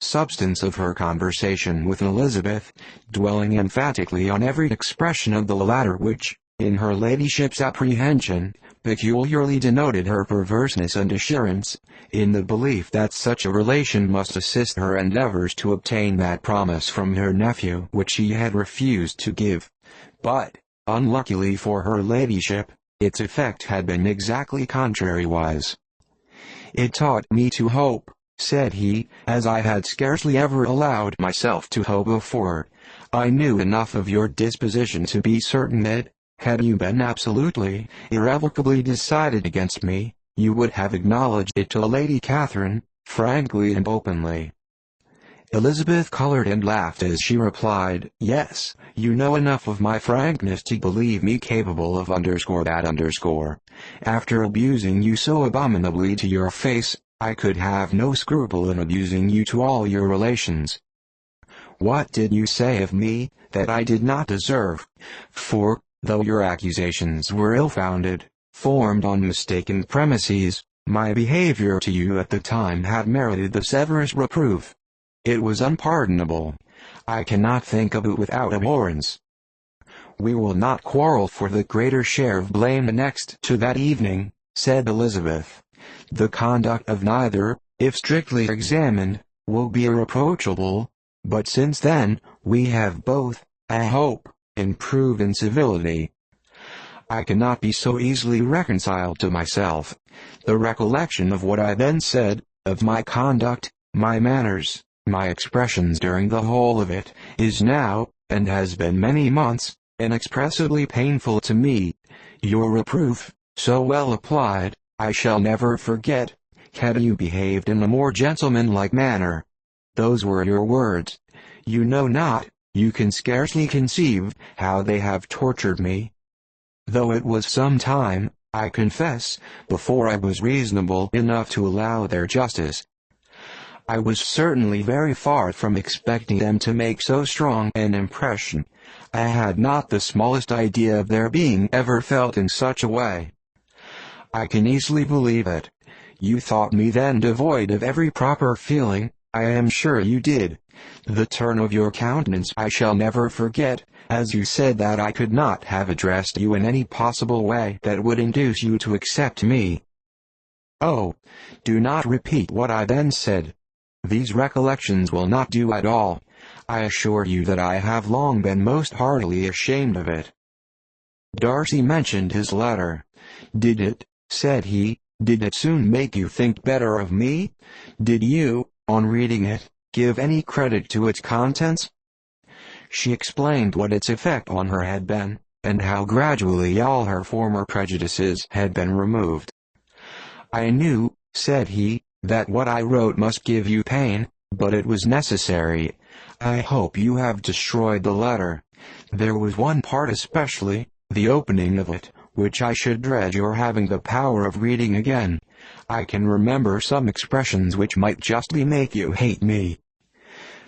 substance of her conversation with Elizabeth, dwelling emphatically on every expression of the latter which, in her ladyship's apprehension, peculiarly denoted her perverseness and assurance, in the belief that such a relation must assist her endeavours to obtain that promise from her nephew which she had refused to give. But, unluckily for her ladyship, its effect had been exactly contrariwise. "It taught me to hope," said he, "as I had scarcely ever allowed myself to hope before. I knew enough of your disposition to be certain that, had you been absolutely, irrevocably decided against me, you would have acknowledged it to Lady Catherine, frankly and openly." Elizabeth colored and laughed as she replied, "Yes, you know enough of my frankness to believe me capable of that. After abusing you so abominably to your face, I could have no scruple in abusing you to all your relations. What did you say of me, that I did not deserve? For, though your accusations were ill-founded, formed on mistaken premises, my behavior to you at the time had merited the severest reproof. It was unpardonable. I cannot think of it without abhorrence. We will not quarrel for the greater share of blame next to that evening," said Elizabeth. "The conduct of neither, if strictly examined, will be irreproachable, but since then, we have both, I hope, improved in civility. I cannot be so easily reconciled to myself. The recollection of what I then said, of my conduct, my manners, my expressions during the whole of it, is now, and has been many months, inexpressibly painful to me. Your reproof, so well applied, I shall never forget. Had you behaved in a more gentlemanlike manner. Those were your words. You know not, you can scarcely conceive, how they have tortured me. Though it was some time, I confess, before I was reasonable enough to allow their justice. I was certainly very far from expecting them to make so strong an impression. I had not the smallest idea of their being ever felt in such a way. I can easily believe it. You thought me then devoid of every proper feeling, I am sure you did. The turn of your countenance I shall never forget, as you said that I could not have addressed you in any possible way that would induce you to accept me. Oh, do not repeat what I then said. These recollections will not do at all. I assure you that I have long been most heartily ashamed of it." Darcy mentioned his letter. "Did it," said he, "did it soon make you think better of me? Did you, on reading it, give any credit to its contents?" She explained what its effect on her had been, and how gradually all her former prejudices had been removed. "I knew," said he, "that what I wrote must give you pain, but it was necessary. I hope you have destroyed the letter. There was one part especially, the opening of it, which I should dread your having the power of reading again. I can remember some expressions which might justly make you hate me.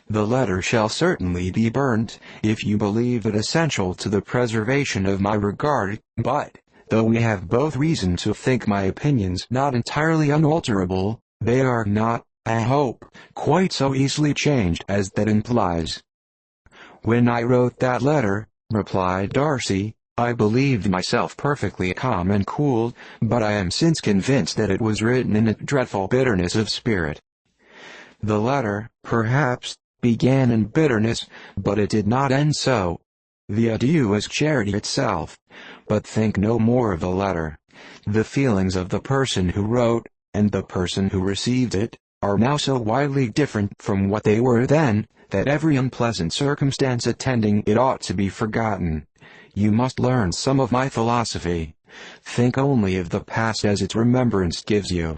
The letter shall certainly be burnt, if you believe it essential to the preservation of my regard, but, though we have both reason to think my opinions not entirely unalterable, they are not, I hope, quite so easily changed as that implies." "When I wrote that letter," replied Darcy, "I believed myself perfectly calm and cool, but I am since convinced that it was written in a dreadful bitterness of spirit. The letter, perhaps, began in bitterness, but it did not end so. The adieu is charity itself. But think no more of the letter. The feelings of the person who wrote, and the person who received it, are now so widely different from what they were then, that every unpleasant circumstance attending it ought to be forgotten. You must learn some of my philosophy. Think only of the past as its remembrance gives you.